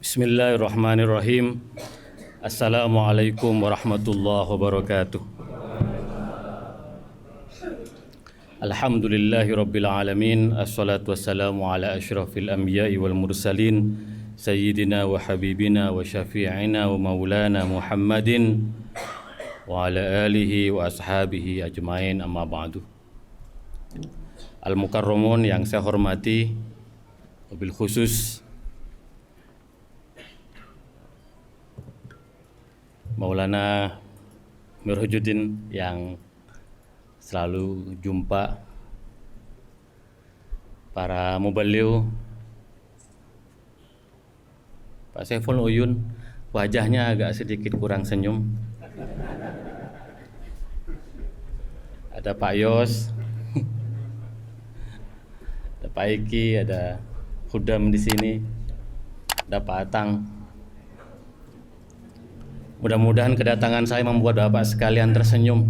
Bismillahirrahmanirrahim. Assalamualaikum warahmatullahi wabarakatuh. Alhamdulillahi rabbil alamin. Assalatu wassalamu ala asyrafil anbiya'i wal mursalin Sayyidina wa habibina wa syafi'ina wa maulana Muhammadin wa ala alihi wa ashabihi ajmain, amma ba'du. Al-Mukarramun yang saya hormati, wabil khusus Maulana Mirhujuddin yang selalu jumpa, para muballigh, Pak Saiful Uyun, wajahnya agak sedikit kurang senyum. Ada Pak Yos, ada Pak Iki, ada Hudam di sini, ada Pak Atang. Mudah-mudahan kedatangan saya membuat Bapak sekalian tersenyum.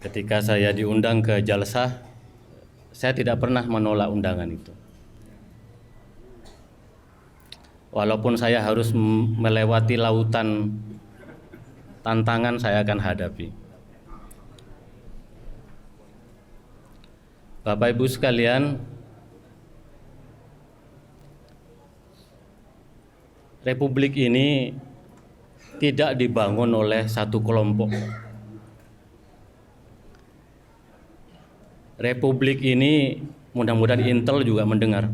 Ketika saya diundang ke jalsah, saya tidak pernah menolak undangan itu. Walaupun saya harus melewati lautan tantangan, saya akan hadapi. Bapak Ibu sekalian, Republik ini tidak dibangun oleh satu kelompok. Republik ini, mudah-mudahan Intel juga mendengar.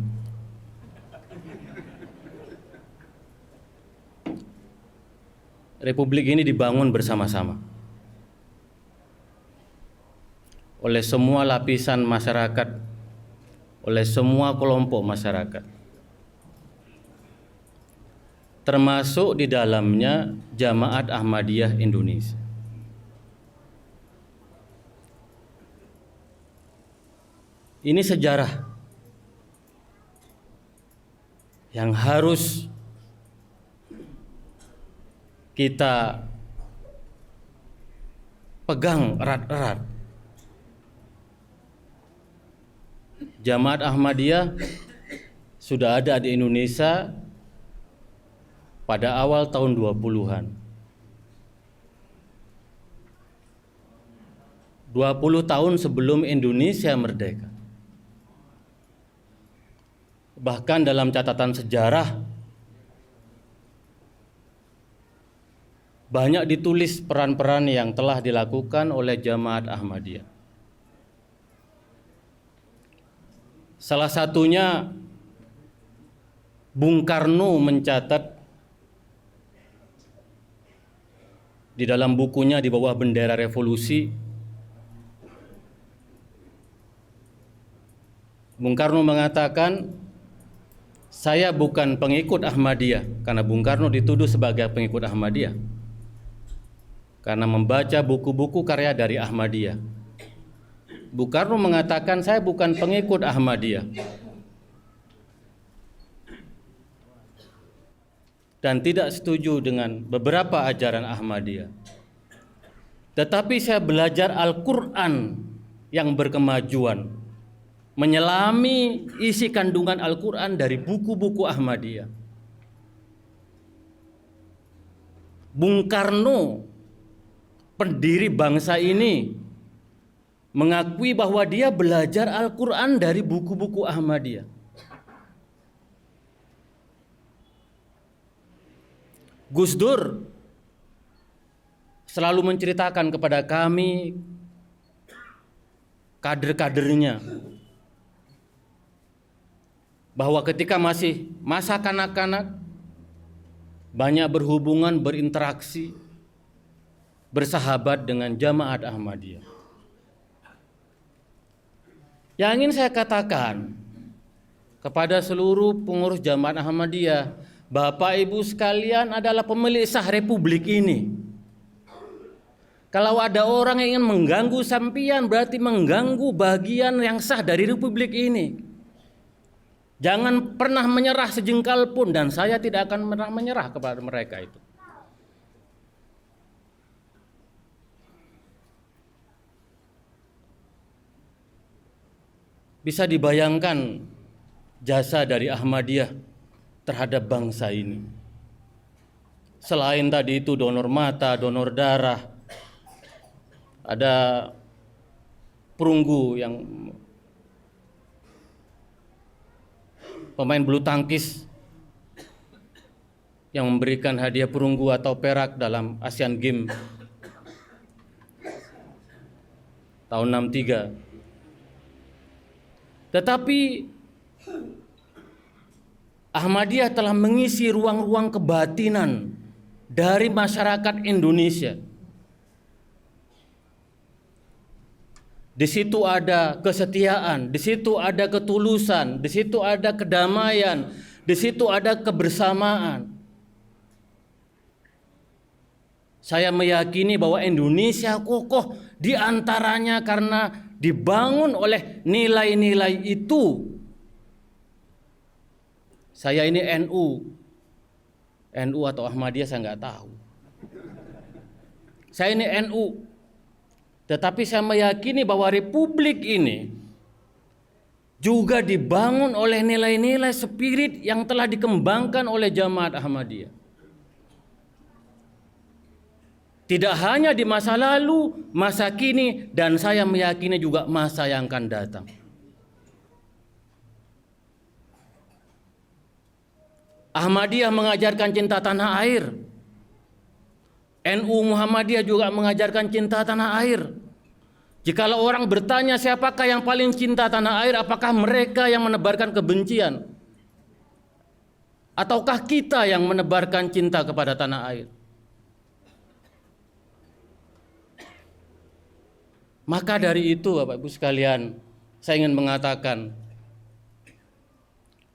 Republik ini dibangun bersama-sama oleh semua lapisan masyarakat, oleh semua kelompok masyarakat, termasuk di dalamnya Jamaat Ahmadiyah Indonesia. Ini sejarah yang harus kita pegang erat-erat. Jamaat Ahmadiyah sudah ada di Indonesia pada awal tahun 20-an. 20 tahun sebelum Indonesia merdeka. Bahkan dalam catatan sejarah banyak ditulis peran-peran yang telah dilakukan oleh Jamaat Ahmadiyah. Salah satunya Bung Karno mencatat di dalam bukunya di bawah bendera revolusi. Bung Karno mengatakan, saya bukan pengikut Ahmadiyah, karena Bung Karno dituduh sebagai pengikut Ahmadiyah karena membaca buku-buku karya dari Ahmadiyah. Bung Karno mengatakan, saya bukan pengikut Ahmadiyah dan tidak setuju dengan beberapa ajaran Ahmadiyah. Tetapi saya belajar Al-Quran yang berkemajuan, menyelami isi kandungan Al-Quran dari buku-buku Ahmadiyah. Bung Karno, pendiri bangsa ini, mengakui bahwa dia belajar Al-Quran dari buku-buku Ahmadiyah. Gus Dur selalu menceritakan kepada kami, kader-kadernya, bahwa ketika masih masa kanak-kanak, banyak berhubungan, berinteraksi, bersahabat dengan Jamaat Ahmadiyah. Yang ingin saya katakan kepada seluruh pengurus Jamaat Ahmadiyah, Bapak Ibu sekalian adalah pemilik sah Republik ini. Kalau ada orang yang ingin mengganggu sampian, berarti mengganggu bagian yang sah dari Republik ini. Jangan pernah menyerah sejengkal pun, dan saya tidak akan pernah menyerah kepada mereka itu. Bisa dibayangkan jasa dari Ahmadiyah terhadap bangsa ini. Selain tadi itu donor mata, donor darah, ada perunggu yang pemain bulu tangkis yang memberikan hadiah perunggu atau perak dalam Asian Games tahun 63. Tetapi Ahmadiyah telah mengisi ruang-ruang kebatinan dari masyarakat Indonesia. Di situ ada kesetiaan, di situ ada ketulusan, di situ ada kedamaian, di situ ada kebersamaan. Saya meyakini bahwa Indonesia kokoh di antaranya karena dibangun oleh nilai-nilai itu. Saya ini NU atau Ahmadiyah saya nggak tahu. Saya ini NU, tetapi saya meyakini bahwa republik ini juga dibangun oleh nilai-nilai spirit yang telah dikembangkan oleh Jamaat Ahmadiyah. Tidak hanya di masa lalu, masa kini, dan saya meyakini juga masa yang akan datang. Ahmadiyah mengajarkan cinta tanah air. NU Muhammadiyah juga mengajarkan cinta tanah air. Jikalau orang bertanya siapakah yang paling cinta tanah air, apakah mereka yang menebarkan kebencian? Ataukah kita yang menebarkan cinta kepada tanah air? Maka dari itu Bapak Ibu sekalian, saya ingin mengatakan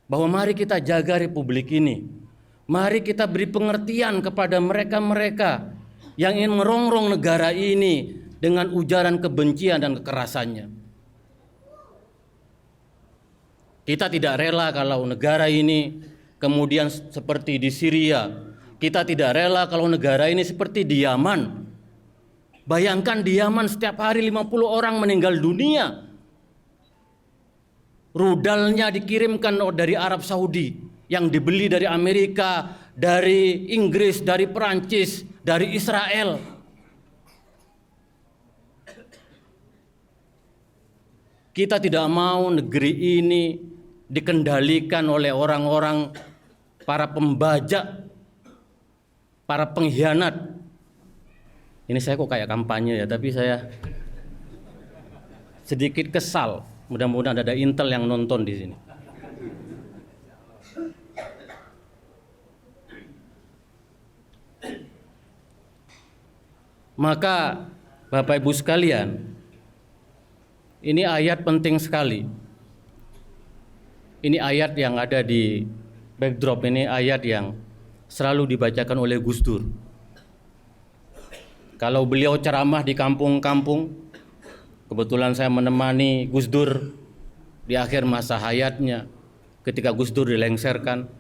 bahwa mari kita jaga republik ini. Mari kita beri pengertian kepada mereka-mereka yang ingin merongrong negara ini dengan ujaran kebencian dan kekerasannya. Kita tidak rela kalau negara ini kemudian seperti di Syria. Kita tidak rela kalau negara ini seperti di Yaman. Bayangkan di Yaman setiap hari 50 orang meninggal dunia. Rudalnya dikirimkan dari Arab Saudi, yang dibeli dari Amerika, dari Inggris, dari Perancis, dari Israel. Kita tidak mau negeri ini dikendalikan oleh orang-orang, para pembajak, para pengkhianat. Ini saya kok kayak kampanye ya, tapi saya sedikit kesal. Mudah-mudahan ada Intel yang nonton di sini. Maka Bapak Ibu sekalian, ini ayat penting sekali. Ini ayat yang ada di backdrop, ini ayat yang selalu dibacakan oleh Gus Dur. Kalau beliau ceramah di kampung-kampung, kebetulan saya menemani Gus Dur di akhir masa hayatnya ketika Gus Dur dilengserkan.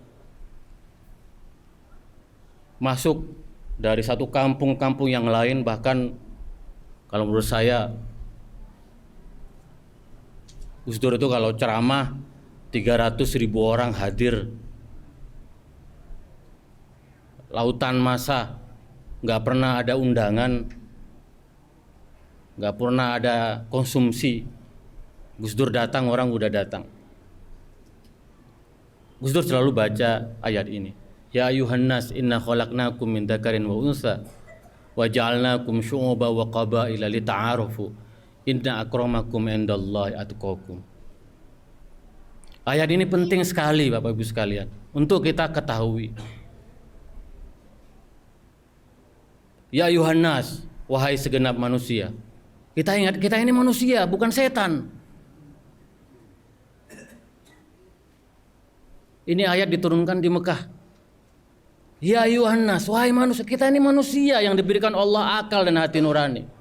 Masuk dari satu kampung-kampung yang lain, bahkan kalau menurut saya Gus Dur itu kalau ceramah 300.000 orang hadir. Lautan massa, nggak pernah ada undangan, nggak pernah ada konsumsi. Gus Dur datang, orang udah datang. Gus Dur selalu baca ayat ini. Ya ayuhan nas inna khalaqnakum min dzakarin wa unsa wa ja'alnakum syu'uban wa qabaila lita'arufu inna akramakum indallahi atqakum. Ayat ini penting sekali Bapak Ibu sekalian untuk kita ketahui. Ya ayuhan nas, wahai segenap manusia. Kita ingat, kita ini manusia, bukan setan. Ini ayat diturunkan di Mekah. Ya ayuhan nas, wahai manusia. Kita ini manusia yang diberikan Allah akal dan hati nurani.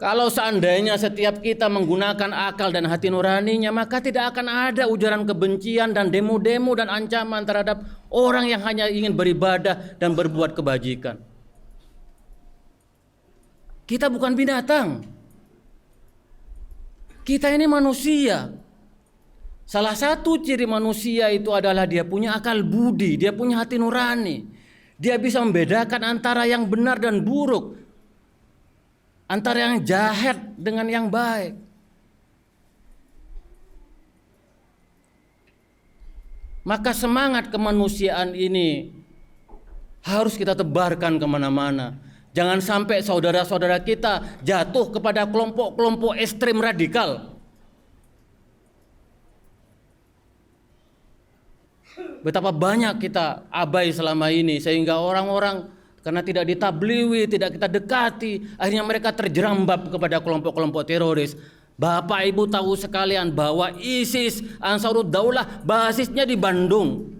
Kalau seandainya setiap kita menggunakan akal dan hati nuraninya, maka tidak akan ada ujaran kebencian dan demo-demo dan ancaman terhadap orang yang hanya ingin beribadah dan berbuat kebajikan. Kita bukan binatang. Kita ini manusia. Salah satu ciri manusia itu adalah dia punya akal budi, dia punya hati nurani. Dia bisa membedakan antara yang benar dan buruk, antara yang jahat dengan yang baik. Maka semangat kemanusiaan ini harus kita tebarkan kemana-mana. Jangan sampai saudara-saudara kita jatuh kepada kelompok-kelompok ekstrem radikal. Betapa banyak kita abai selama ini, sehingga orang-orang karena tidak ditabliwi, tidak kita dekati, akhirnya mereka terjerambab kepada kelompok-kelompok teroris. Bapak Ibu tahu sekalian bahwa ISIS, Ansarud Daulah basisnya di Bandung.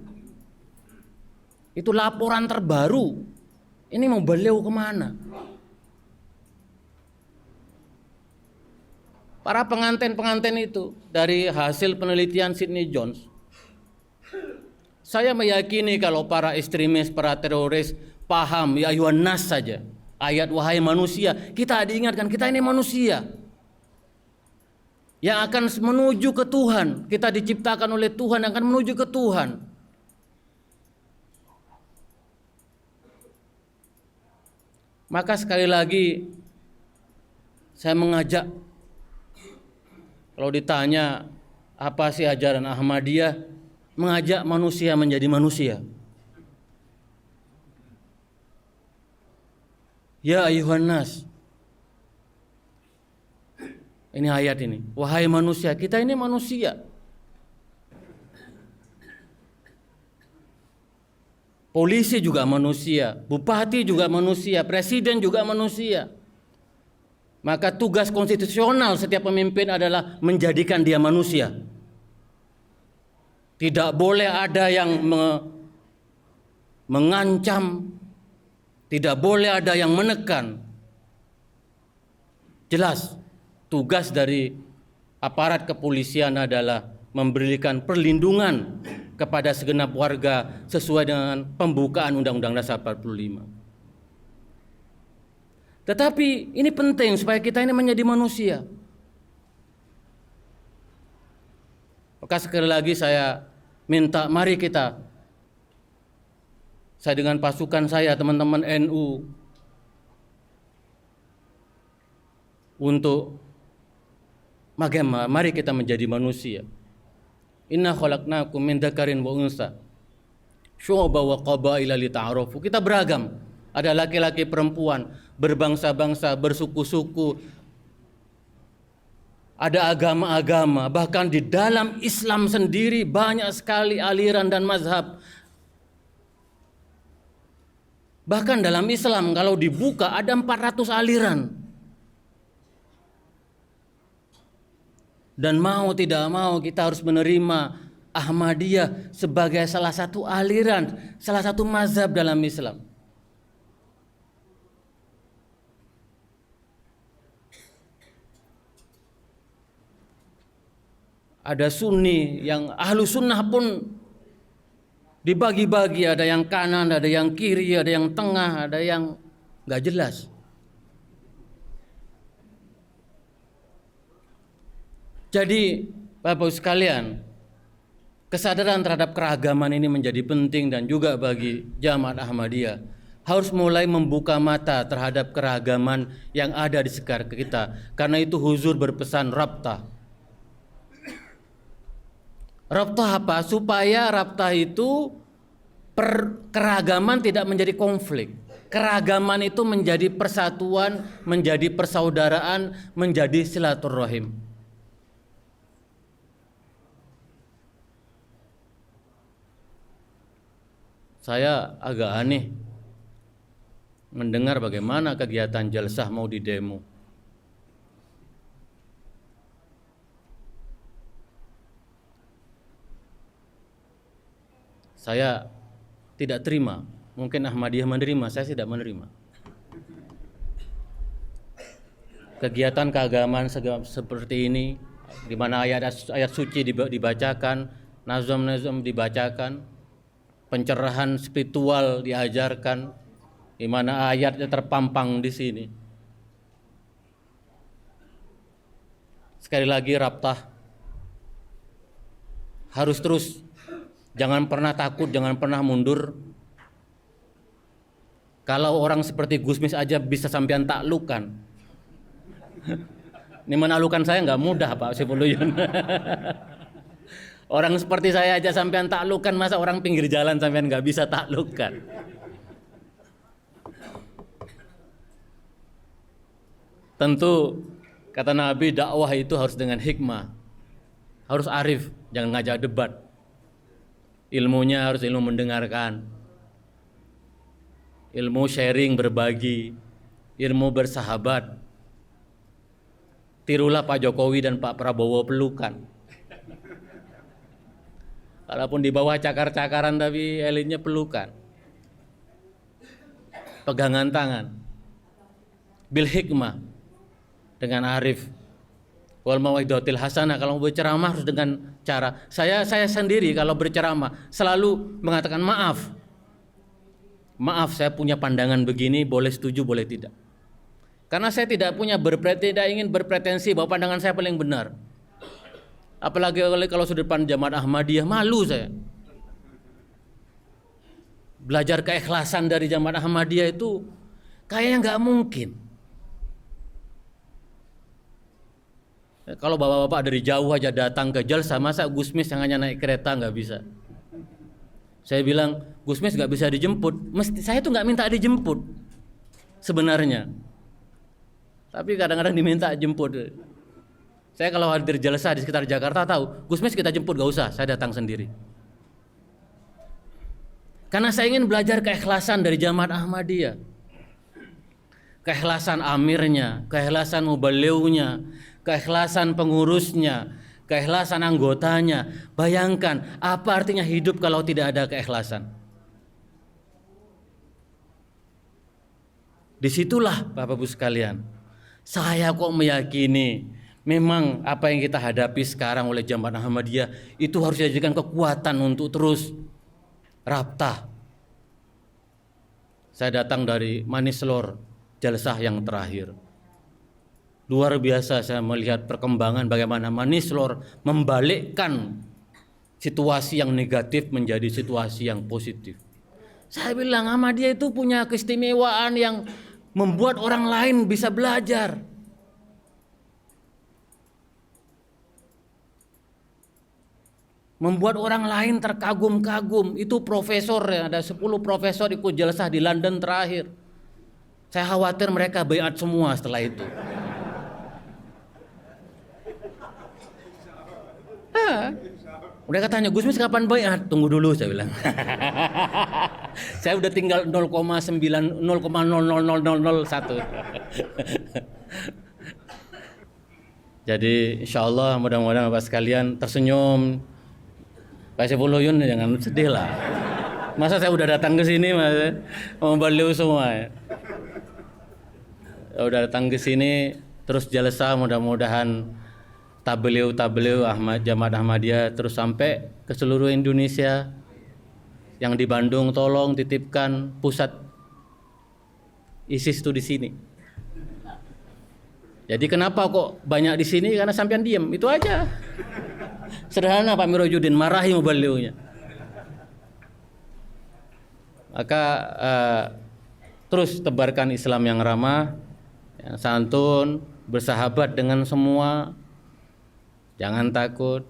Itu laporan terbaru. Ini mau beliau kemana? Para pengantin-pengantin itu dari hasil penelitian Sidney Jones, saya meyakini kalau para ekstremis, para teroris paham ya ayuhan nas saja. Ayat wahai manusia, kita diingatkan kita ini manusia yang akan menuju ke Tuhan. Kita diciptakan oleh Tuhan, akan menuju ke Tuhan. Maka sekali lagi saya mengajak, kalau ditanya apa sih ajaran Ahmadiyah, mengajak manusia menjadi manusia. Ya ayuhan nas. Ini ayat ini. Wahai manusia, kita ini manusia. Polisi juga manusia, bupati juga manusia, presiden juga manusia. Maka tugas konstitusional setiap pemimpin adalah menjadikan dia manusia. Tidak boleh ada yang mengancam, tidak boleh ada yang menekan. Jelas, tugas dari aparat kepolisian adalah memberikan perlindungan kepada segenap warga sesuai dengan pembukaan Undang-Undang Dasar 45. Tetapi ini penting supaya kita ini menjadi manusia. Maka sekali lagi saya minta, mari kita, saya dengan pasukan saya, teman-teman NU, untuk mari kita menjadi manusia. Inna khalaqnakum min dzakarin wa unsa syu'uban wa qabaila lita'arafu. Kita beragam, ada laki-laki perempuan, berbangsa-bangsa, bersuku-suku, ada agama-agama, bahkan di dalam Islam sendiri banyak sekali aliran dan mazhab. Bahkan dalam Islam kalau dibuka ada 400 aliran. Dan mau tidak mau kita harus menerima Ahmadiyah sebagai salah satu aliran, salah satu mazhab dalam Islam. Ada Sunni, yang ahlu sunnah pun dibagi-bagi, ada yang kanan, ada yang kiri, ada yang tengah, ada yang nggak jelas. Jadi Bapak Ibu sekalian, kesadaran terhadap keragaman ini menjadi penting, dan juga bagi Jamaat Ahmadiyah harus mulai membuka mata terhadap keragaman yang ada di sekitar kita. Karena itu Huzur berpesan rabtah. Rabtah apa? Supaya rabtah itu keragaman tidak menjadi konflik. Keragaman itu menjadi persatuan, menjadi persaudaraan, menjadi silaturahim. Saya agak aneh mendengar bagaimana kegiatan jalsah mau didemo. Saya tidak terima. Mungkin Ahmadiyah menerima, saya tidak menerima. Kegiatan keagamaan seperti ini, di mana ayat suci dibacakan, nazam-nazam dibacakan, pencerahan spiritual diajarkan, di mana ayatnya terpampang di sini. Sekali lagi Raptah harus terus, jangan pernah takut, jangan pernah mundur. Kalau orang seperti Gusmis aja bisa sampean taklukkan, ini menaklukkan saya nggak mudah Pak Saifullah. Orang seperti saya aja sampean taklukkan, masa orang pinggir jalan sampean nggak bisa taklukkan? Tentu kata Nabi, dakwah itu harus dengan hikmah, harus arif, jangan ngajak debat. Ilmunya harus ilmu mendengarkan, ilmu sharing, berbagi, ilmu bersahabat. Tirulah Pak Jokowi dan Pak Prabowo, pelukan. Walaupun di bawah cakar-cakaran tapi elitnya pelukan. Pegangan tangan. Bil hikmah, dengan arif. Wal mau'izatil hasanah, kalau mau berceramah harus dengan cara. Saya sendiri kalau berceramah selalu mengatakan maaf. Maaf, saya punya pandangan begini, boleh setuju, boleh tidak. Karena saya tidak ingin berpretensi bahwa pandangan saya paling benar. Apalagi kalau sudut pandang Jamaah Ahmadiyah, malu saya. Belajar keikhlasan dari Jamaah Ahmadiyah itu kayaknya nggak mungkin. Kalau bapak-bapak dari jauh aja datang ke Jalsa, masa Gusmis yang hanya naik kereta nggak bisa? Saya bilang, Gusmis nggak bisa dijemput. Saya tuh nggak minta dijemput sebenarnya, tapi kadang-kadang diminta jemput. Saya kalau hadir jalsa di sekitar Jakarta tahu, Gusmis kita jemput gak usah, saya datang sendiri. Karena saya ingin belajar keikhlasan dari Jamaah Ahmadiyah. Keikhlasan amirnya, keikhlasan mubalighnya, keikhlasan pengurusnya, keikhlasan anggotanya. Bayangkan apa artinya hidup kalau tidak ada keikhlasan. Disitulah Bapak Ibu sekalian, saya kok meyakini memang apa yang kita hadapi sekarang oleh Jamaah Ahmadiyah itu harus dijadikan kekuatan untuk terus Raptah. Saya datang dari Manislor, jalsah yang terakhir. Luar biasa saya melihat perkembangan bagaimana Manislor membalikkan situasi yang negatif menjadi situasi yang positif. Saya bilang Ahmadiyah itu punya keistimewaan yang membuat orang lain bisa belajar. Membuat orang lain terkagum-kagum. Itu profesor, ada 10 profesor ikut jalsah di London terakhir. Saya khawatir mereka baiat semua setelah itu. Mereka tanya, Gusmis kapan baiat? Tunggu dulu, saya bilang. Saya udah tinggal 0,9 0,00001. Jadi insya Allah mudah-mudahan Bapak sekalian tersenyum. Pak Saifullah jangan sedih lah. Masa saya udah datang ke sini mas, mau beliau semua. Udah datang ke sini terus jalsa, mudah-mudahan tabligh Jamaah Ahmadiyah terus sampai ke seluruh Indonesia. Yang di Bandung tolong titipkan pusat ISIS itu di sini. Jadi kenapa kok banyak di sini? Karena sampean diam, itu aja. Sederhana Pak Mirojudin, marahi mubalighnya. Maka terus tebarkan Islam yang ramah, yang santun, bersahabat dengan semua, jangan takut,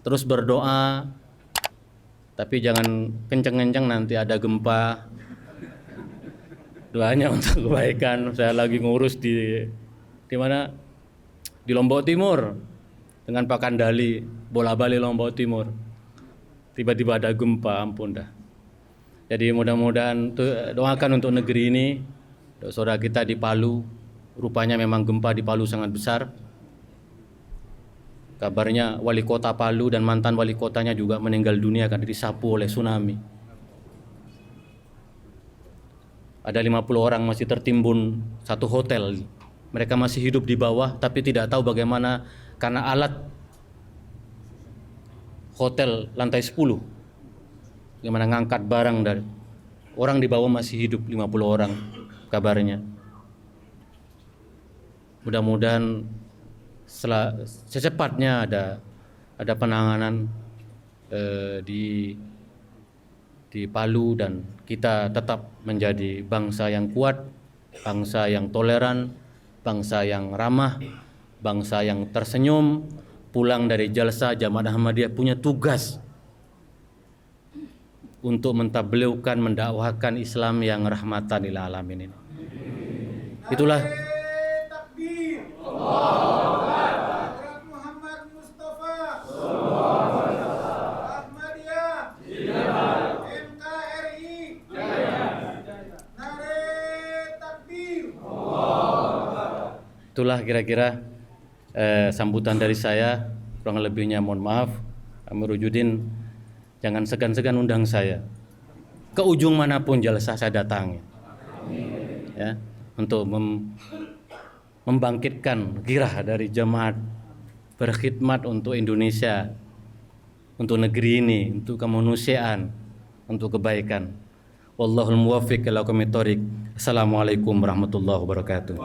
terus berdoa, tapi jangan kenceng-kenceng nanti ada gempa. Doanya untuk kebaikan. Saya lagi ngurus di mana? Di Lombok Timur dengan Pak Kandali, bola balik Lombok Timur. Tiba-tiba ada gempa, ampun dah. Jadi mudah-mudahan doakan untuk negeri ini. Saudara kita di Palu, rupanya memang gempa di Palu sangat besar. Kabarnya wali kota Palu dan mantan wali kotanya juga meninggal dunia karena disapu oleh tsunami. Ada 50 orang masih tertimbun satu hotel. Mereka masih hidup di bawah tapi tidak tahu bagaimana karena alat hotel lantai 10. Bagaimana ngangkat barang dari orang di bawah masih hidup 50 orang kabarnya. Mudah-mudahan secepatnya ada penanganan di Palu, dan kita tetap menjadi bangsa yang kuat, bangsa yang toleran, bangsa yang ramah, bangsa yang tersenyum. Pulang dari jalsa Jamaah Ahmadiyah punya tugas untuk mentablighukan, mendakwahkan Islam yang rahmatan lil alamin ini. Itulah Takbir. Hadrat Muhammad Mustafa. Ahmadiyah. NKRI. Nare takbir. itulah kira-kira sambutan dari saya. Kurang lebihnya mohon maaf. Amiruddin, jangan segan-segan undang saya ke ujung manapun jalsa saya datangi, ya, untuk membangkitkan gairah dari jemaat berkhidmat untuk Indonesia, untuk negeri ini, untuk kemanusiaan, untuk kebaikan. Wallahul muwaffiq ila aqwamit thoriq. Assalamualaikum warahmatullahi wabarakatuh.